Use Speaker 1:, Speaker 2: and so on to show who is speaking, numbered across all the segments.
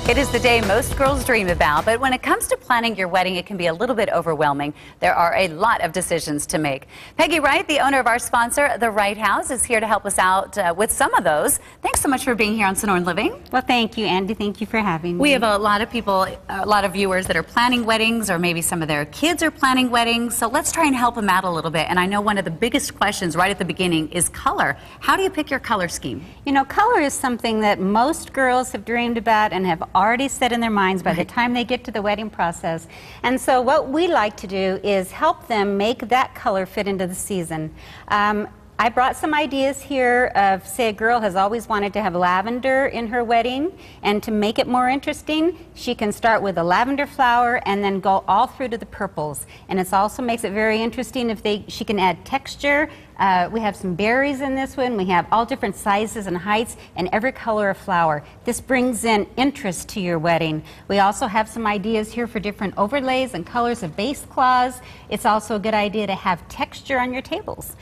Speaker 1: It is the day most girls dream about, but when it comes to planning your wedding, it can be a little bit overwhelming. There are a lot of decisions to make. Peggy Wright, the owner of our sponsor, the Wright House, is here to help us out with some of those. Thanks so much for being here on Sonoran Living.
Speaker 2: Well, thank you, Andy. Thank you for having me.
Speaker 1: We have a lot of people, a lot of viewers that are planning weddings, or maybe some of their kids are planning weddings. So let's try and help them out a little bit. And I know one of the biggest questions right at the beginning is color. How do you pick your color scheme?
Speaker 2: You know, color is something that most girls have dreamed about and have already set in their minds by the time they get to the wedding process. And so what we like to do is help them make that color fit into the season. I brought some ideas here of, say, a girl has always wanted to have lavender in her wedding, and to make it more interesting, she can start with a lavender flower and then go all through to the purples. And it also makes it very interesting if she can add texture. We have some berries in this one. We have all different sizes and heights and every color of flower. This brings in interest to your wedding. We also have some ideas here for different overlays and colors of base cloths. It's also a good idea to have texture on your tables.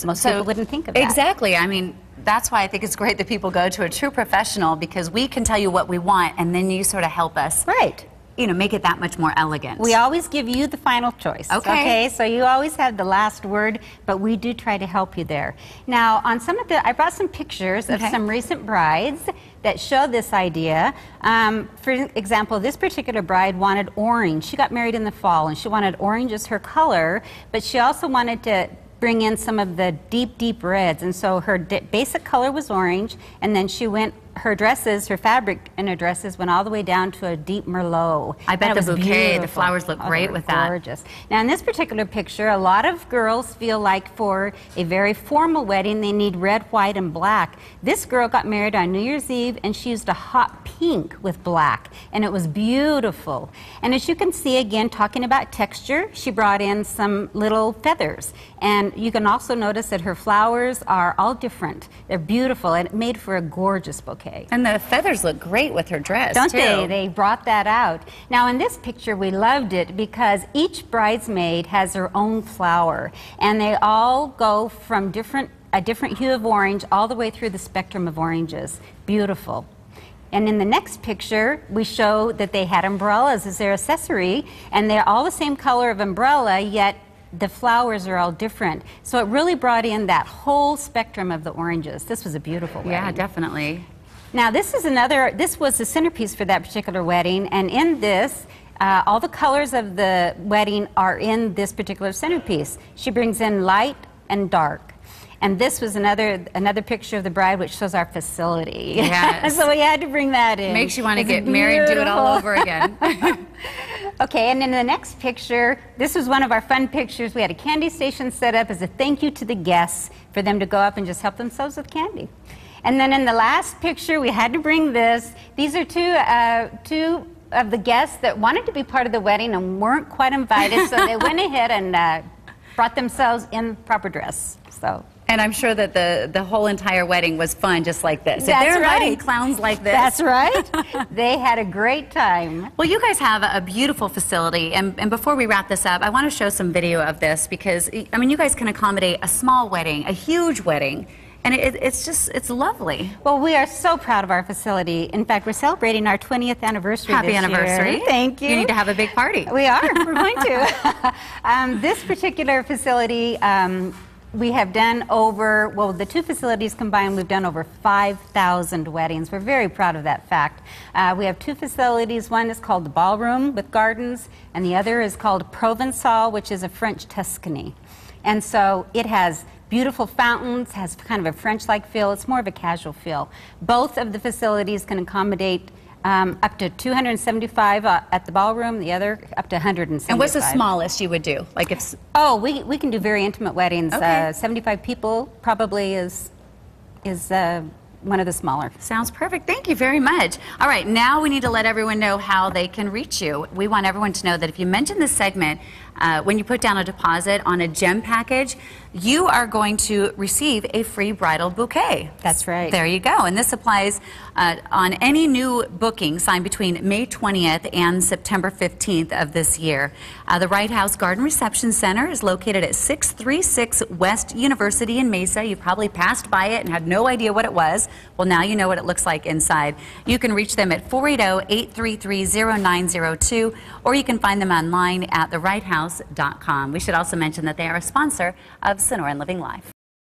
Speaker 2: Most people wouldn't think of that.
Speaker 1: Exactly. I mean, that's why I think it's great that people go to a true professional, because we can tell you what we want and then you sort of help us.
Speaker 2: Right.
Speaker 1: You know, make it that much more elegant.
Speaker 2: We always give you the final choice. Okay, so you always have the last word, but we do try to help you there. Now, on some of I brought some pictures of some recent brides that show this idea. For example, this particular bride wanted orange. She got married in the fall, and she wanted orange as her color, but she also wanted to bring in some of the deep reds, and so her basic color was orange, and then she went, her fabric in her dresses went all the way down to a deep merlot.
Speaker 1: I bet the bouquet,
Speaker 2: beautiful.
Speaker 1: the flowers look great with that.
Speaker 2: Gorgeous. Now, in this particular picture, a lot of girls feel like for a very formal wedding, they need red, white, and black. This girl got married on New Year's Eve, and she used a hot pink with black, and it was beautiful. And as you can see, again, talking about texture, she brought in some little feathers. And you can also notice that her flowers are all different. They're beautiful, and it made for a gorgeous bouquet.
Speaker 1: And the feathers look great with her dress,
Speaker 2: don't they? They brought that out. Now, in this picture, we loved it because each bridesmaid has her own flower, and they all go from a different hue of orange all the way through the spectrum of oranges. Beautiful. And in the next picture, we show that they had umbrellas as their accessory, and they're all the same color of umbrella, yet the flowers are all different. So it really brought in that whole spectrum of the oranges. This was a beautiful wedding.
Speaker 1: Yeah, definitely.
Speaker 2: Now, this was the centerpiece for that particular wedding, and in this, all the colors of the wedding are in this particular centerpiece. She brings in light and dark. And this was another picture of the bride, which shows our facility.
Speaker 1: Yes.
Speaker 2: So we had to bring that in.
Speaker 1: Makes you want to get married, do it all over again.
Speaker 2: Okay, and in the next picture, this was one of our fun pictures. We had a candy station set up as a thank you to the guests for them to go up and just help themselves with candy. And then in the last picture, we had to bring this. These are two of the guests that wanted to be part of the wedding and weren't quite invited, so they went ahead and brought themselves in proper dress. So.
Speaker 1: And I'm sure that the whole entire wedding was fun, just like this.
Speaker 2: That's
Speaker 1: if they're
Speaker 2: right.
Speaker 1: inviting clowns like this.
Speaker 2: That's right. They had a great time.
Speaker 1: Well, you guys have a beautiful facility, and before we wrap this up, I want to show some video of this because, I mean, you guys can accommodate a small wedding, a huge wedding, and it's lovely.
Speaker 2: Well, we are so proud of our facility. In fact, we're celebrating our 20th anniversary
Speaker 1: Happy
Speaker 2: this
Speaker 1: anniversary.
Speaker 2: year. Thank you.
Speaker 1: You need to have a big party.
Speaker 2: We are. We're going to. This particular facility, we have done over, well, the two facilities combined, we've done over 5,000 weddings. We're very proud of that fact. We have two facilities. One is called the Ballroom with gardens, and the other is called Provençal, which is a French Tuscany. And so it has beautiful fountains, has kind of a French-like feel. It's more of a casual feel. Both of the facilities can accommodate up to 275 at the ballroom, the other up to 175.
Speaker 1: And what's the smallest you would do? Like if
Speaker 2: we can do very intimate weddings.
Speaker 1: Okay.
Speaker 2: 75 people probably is one of the smaller.
Speaker 1: Sounds perfect. Thank you very much. All right, now we need to let everyone know how they can reach you. We want everyone to know that if you mention this segment, when you put down a deposit on a gem package, you are going to receive a free bridal bouquet.
Speaker 2: That's right.
Speaker 1: There you go. And this applies on any new booking signed between May 20th and September 15th of this year. The Wright House Garden Reception Center is located at 636 West University in Mesa. You probably passed by it and had no idea what it was. Well, now you know what it looks like inside. You can reach them at 480-833-0902, or you can find them online at thewrighthouse.com. We should also mention that they are a sponsor of Sonoran Living Life.